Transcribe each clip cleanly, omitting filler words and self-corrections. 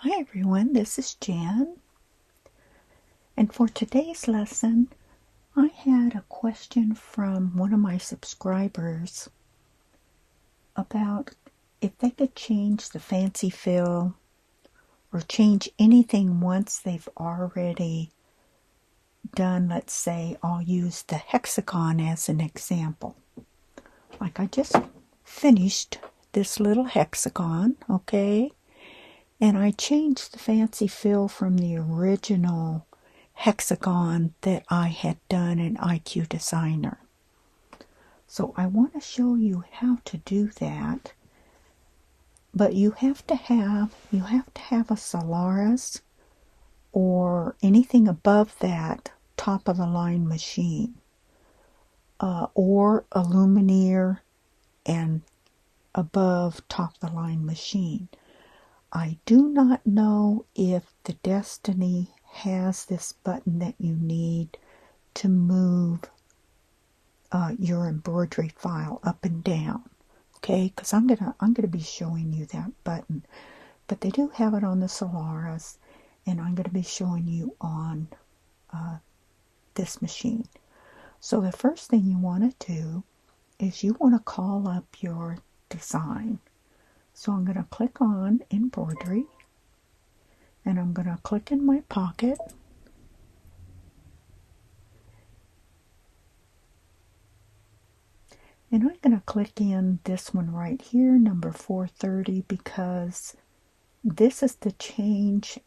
Hi everyone, this is Jan, and for today's lesson I had a question from one of my subscribers about if they could change the fancy fill or change anything once they've already done. Let's say I'll use the hexagon as an example. Like I just finished this little hexagon, okay? And I changed the fancy fill from the original hexagon that I had done in IQ Designer. So I want to show you how to do that. But you have to have a Solaris or anything above that top of the line machine, or a Luminaire and above top of the line machine. I do not know if the Destiny has this button that you need to move your embroidery file up and down. Okay, because I'm gonna be showing you that button, but they do have it on the Solaris, and I'm gonna be showing you on this machine. So the first thing you want to do is you want to call up your design. So I'm going to click on embroidery, and I'm going to click in my pocket, and I'm going to click in this one right here, number 430, because this is the change.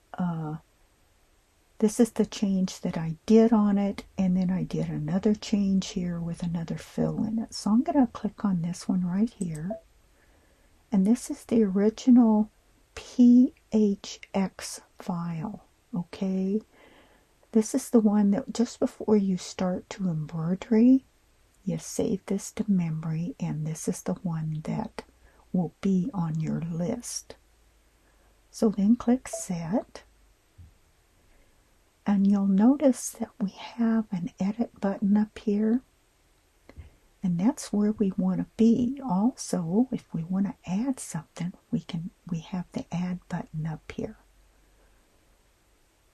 This is the change that I did on it, and then I did another change here with another fill in it. So I'm going to click on this one right here. And this is the original PHX file, okay? This is the one that just before you start to embroidery, you save this to memory, and this is the one that will be on your list. So then click Set, and you'll notice that we have an Edit button up here. And that's where we want to be. Also, if we want to add something, we have the add button up here.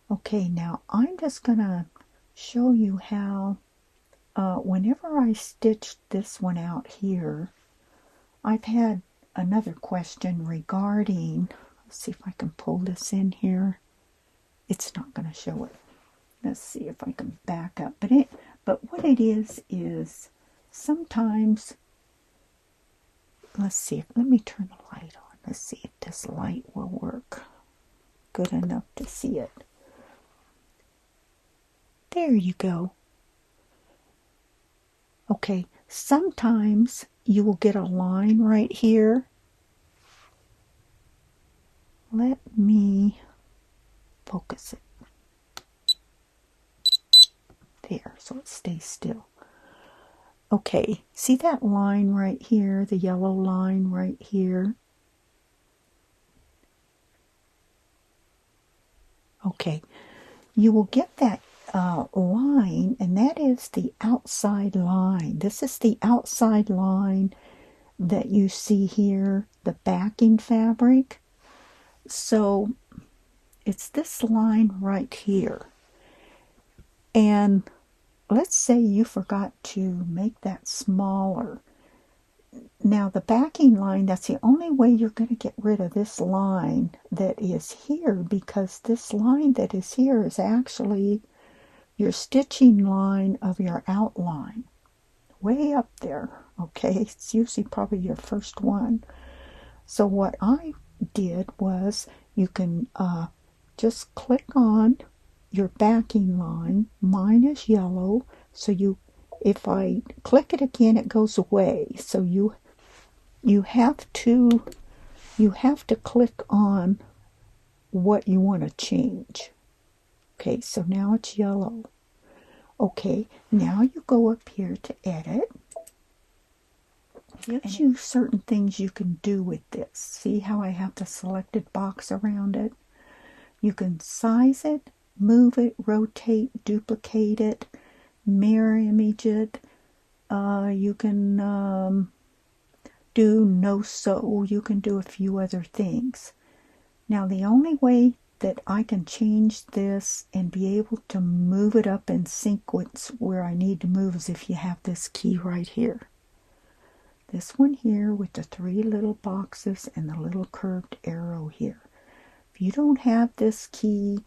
Okay, now I'm just going to show you how, whenever I stitched this one out here, I've had another question regarding, let's see if I can pull this in here. It's not going to show it. Let's see if I can back up. But what it is sometimes, let's see, let me turn the light on. Let's see if this light will work good enough to see it. There you go. Okay, sometimes you will get a line right here. Let me focus it. There, so it stays still. Okay, see that line right here, the yellow line right here? Okay, you will get that line, and that is the outside line. This is the outside line that you see here, the backing fabric. So it's this line right here. And let's say you forgot to make that smaller. Now the backing line, that's the only way you're going to get rid of this line that is here, because this line that is here is actually your stitching line of your outline. Way up there, okay? It's usually probably your first one. So what I did was, you can just click on your backing line. Mine is yellow, so if I click it again, it goes away. So you have to click on what you want to change. Okay, so now it's yellow. Okay, now you go up here to edit. It gives you certain things you can do with this. See how I have the selected box around it? You can size it, move it, rotate, duplicate it, mirror image it. You can do no sew. You can do a few other things. Now the only way that I can change this and be able to move it up in sequence where I need to move is if you have this key right here. This one here with the 3 little boxes and the little curved arrow here. If you don't have this key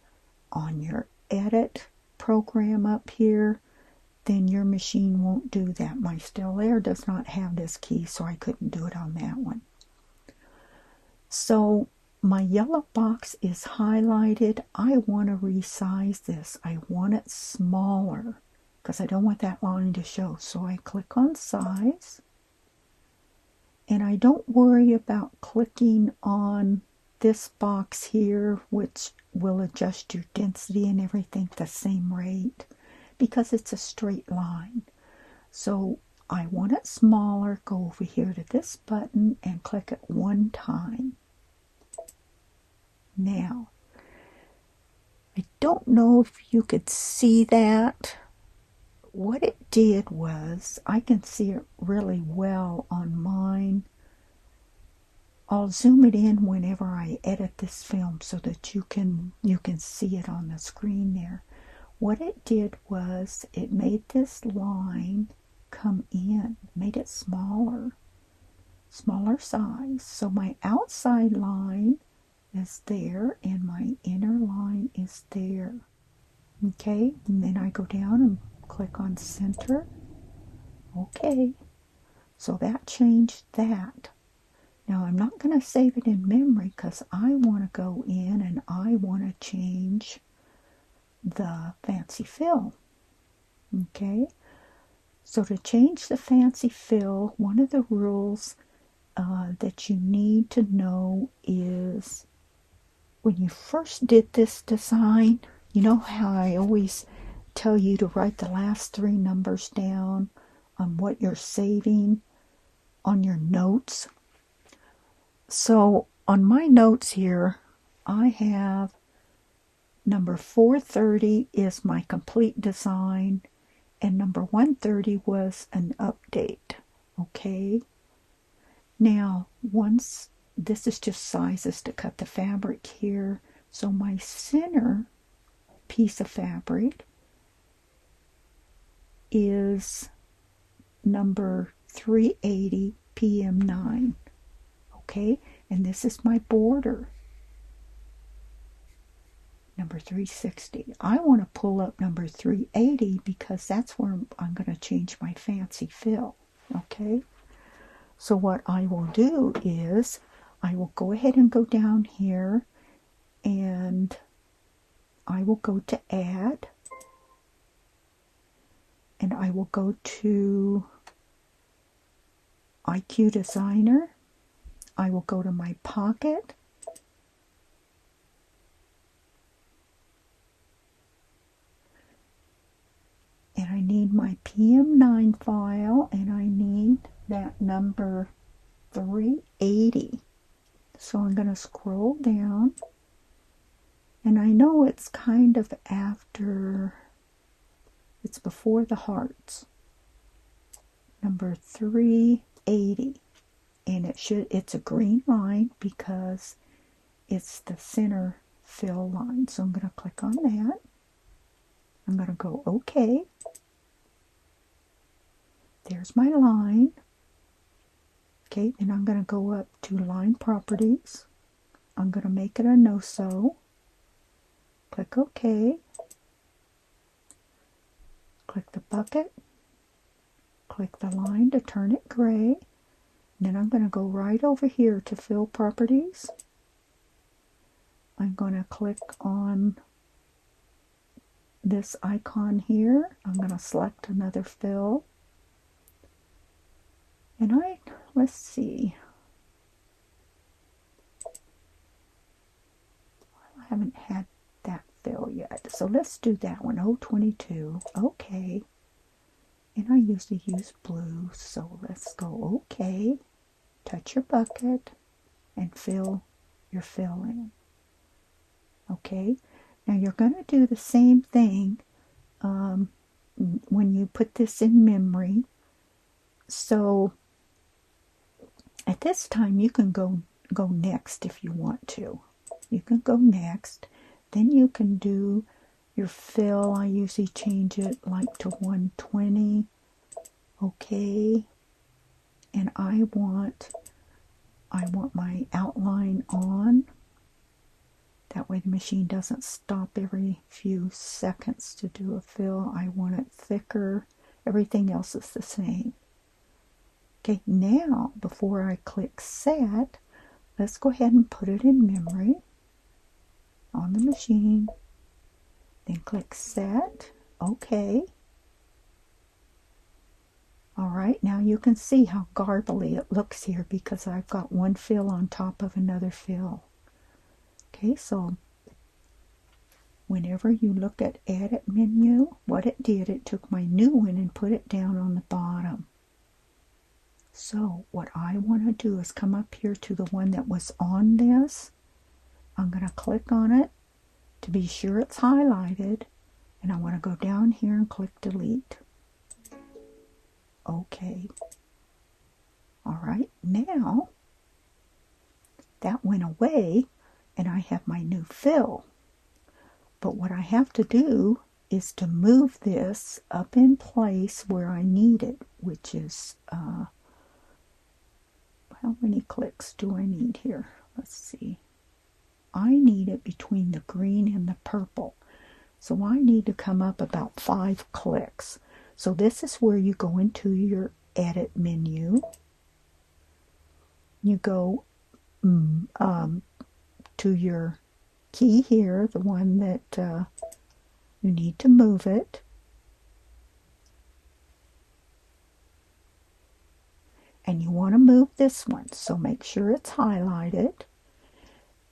on your edit program up here, then your machine won't do that. My Still Air does not have this key, so I couldn't do it on that one. So my yellow box is highlighted. I want to resize this. I want it smaller because I don't want that line to show. So I click on size, and I don't worry about clicking on this box here, which will adjust your density and everything the same rate, because it's a straight line. So I want it smaller. Go over here to this button and click it 1 time. Now, I don't know if you could see that. What it did was, I can see it really well on mine. I'll zoom it in whenever I edit this film so that you can see it on the screen there. What it did was, it made this line come in, made it smaller size. So my outside line is there and my inner line is there. Okay, and then I go down and click on center. Okay, so that changed that. Now I'm not going to save it in memory because I want to go in and I want to change the fancy fill. Okay, so to change the fancy fill, one of the rules that you need to know is, when you first did this design, you know how I always tell you to write the last 3 numbers down on what you're saving on your notes? So on my notes here, I have number 430 is my complete design, and number 130 was an update. Okay, now once this is just sizes to cut the fabric here. So my center piece of fabric is number 380 PM9. Okay, and this is my border, number 360. I want to pull up number 380 because that's where I'm going to change my fancy fill. Okay, so what I will do is, I will go ahead and go down here and I will go to add, and I will go to IQ Designer. I will go to my pocket, and I need my PM9 file, and I need that number 380. So I'm going to scroll down, and I know it's kind of after, it's before the hearts, number 380, and it's a green line because it's the center fill line. So I'm going to click on that. I'm going to go OK. There's my line. Okay, then I'm going to go up to line properties. I'm going to make it a no-sew. Click OK. Click the bucket. Click the line to turn it gray. Then I'm going to go right over here to fill properties. I'm going to click on this icon here. I'm going to select another fill. And let's see. I haven't had that fill yet. So let's do that one, 022. Okay. And I usually use blue, so let's go OK. Touch your bucket and fill your fill in. Okay. Now you're going to do the same thing when you put this in memory. So at this time you can go next if you want to. You can go next. Then you can do your fill. I usually change it like to 120. Okay. And I want my outline on. That way the machine doesn't stop every few seconds to do a fill. I want it thicker. Everything else is the same. Okay, now before I click set, let's go ahead and put it in memory on the machine. Then click set. Okay. Alright, now you can see how garbly it looks here because I've got one fill on top of another fill. Okay, so whenever you look at edit menu, what it did, it took my new one and put it down on the bottom. So what I want to do is come up here to the one that was on this. I'm going to click on it to be sure it's highlighted, and I want to go down here and click delete. Okay. Alright, now that went away and I have my new fill. But what I have to do is to move this up in place where I need it, which is, how many clicks do I need here? Let's see. I need it between the green and the purple. So I need to come up about 5 clicks. So this is where you go into your edit menu. You go to your key here, the one that you need to move it. And you want to move this one, so make sure it's highlighted.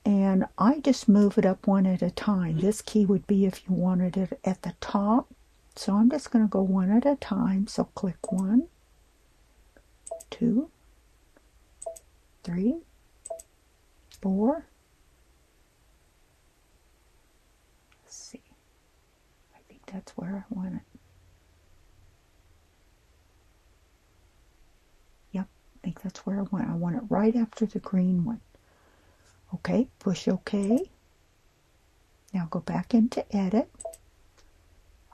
And I just move it up one at a time. This key would be if you wanted it at the top. So I'm just going to go one at a time. So click 1, 2, 3, 4. Let's see. I think that's where I want it. Yep, I think that's where I want it. I want it right after the green one. Okay, push OK. Now go back into edit.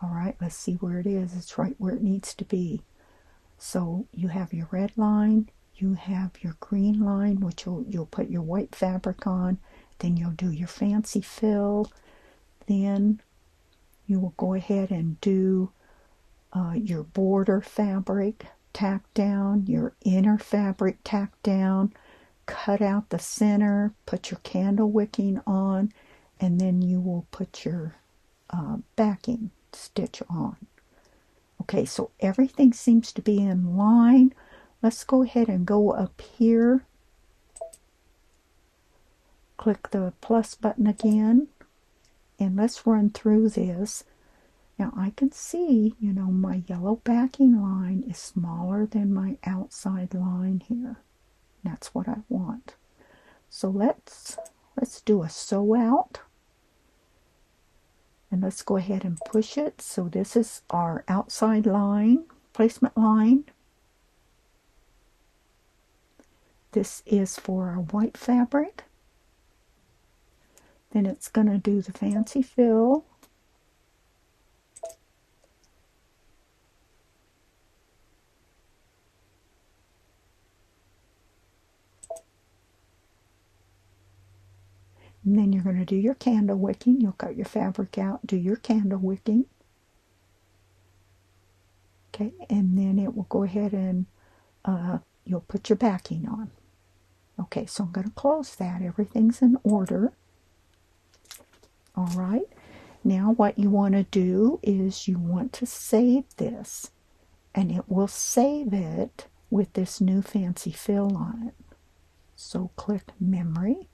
Alright, let's see where it is. It's right where it needs to be. So you have your red line, you have your green line, which you'll put your white fabric on, then you'll do your fancy fill, then you will go ahead and do your border fabric tack down, your inner fabric tack down, cut out the center, put your candle wicking on, and then you will put your backing stitch on. Okay, so everything seems to be in line. Let's go ahead and go up here. Click the plus button again, and let's run through this. Now I can see, my yellow backing line is smaller than my outside line here. That's what I want. So let's do a sew out. And let's go ahead and push it. So this is our outside line, placement line. This is for our white fabric. Then it's going to do the fancy fill. And then you're going to do your candle wicking. You'll cut your fabric out, do your candle wicking. Okay, and then it will go ahead and you'll put your backing on. Okay, so I'm going to close that. Everything's in order. All right, now what you want to do is you want to save this, and it will save it with this new fancy fill on it. So click memory.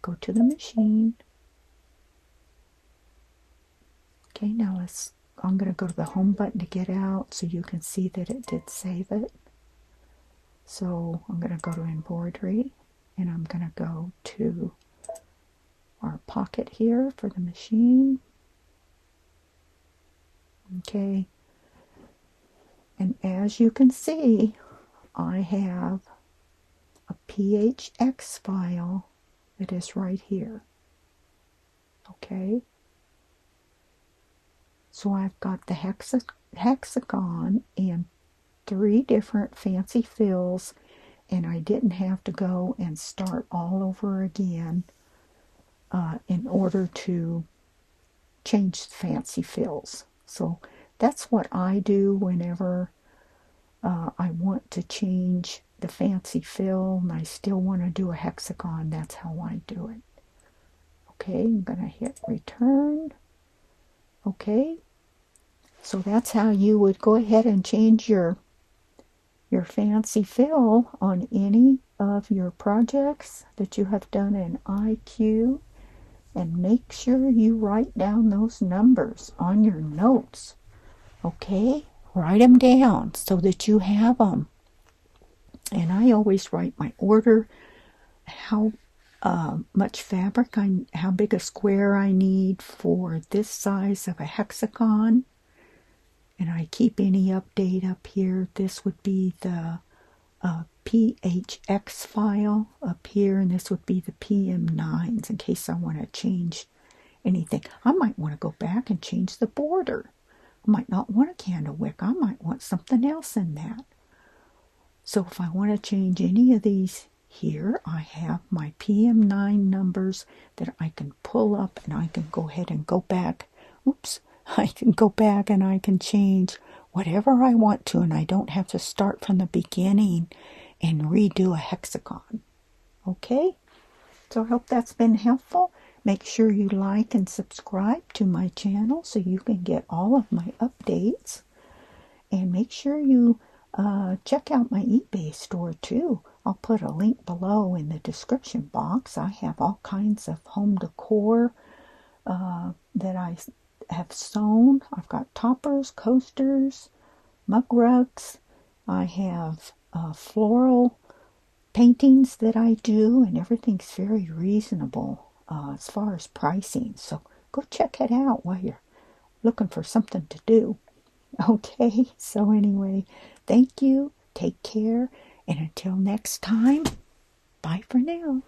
Go to the machine. Okay, now I'm going to go to the home button to get out so you can see that it did save it. So I'm going to go to embroidery, and I'm going to go to our pocket here for the machine. Okay, and as you can see, I have a PHX file that is right here. Okay? So I've got the hexagon and 3 different fancy fills, and I didn't have to go and start all over again in order to change fancy fills. So that's what I do whenever I want to change the fancy fill and I still want to do a hexagon. That's how I do it. Okay, I'm going to hit return. Okay, so that's how you would go ahead and change your fancy fill on any of your projects that you have done in IQ. And make sure you write down those numbers on your notes. Okay? Write them down so that you have them. And I always write my order, how much fabric, how big a square I need for this size of a hexagon. And I keep any update up here. This would be the PHX file up here, and this would be the PM9s in case I want to change anything. I might want to go back and change the border. I might not want a candle wick. I might want something else in that. So if I want to change any of these here, I have my PM9 numbers that I can pull up, and I can go ahead and go back. Oops. I can go back and I can change whatever I want to, and I don't have to start from the beginning and redo a hexagon. Okay? So I hope that's been helpful. Make sure you like and subscribe to my channel so you can get all of my updates. And make sure you check out my eBay store too. I'll put a link below in the description box. I have all kinds of home decor that I have sewn. I've got toppers, coasters, mug rugs. I have floral paintings that I do, and everything's very reasonable as far as pricing. So go check it out while you're looking for something to do. Okay, so anyway, thank you, take care, and until next time, bye for now.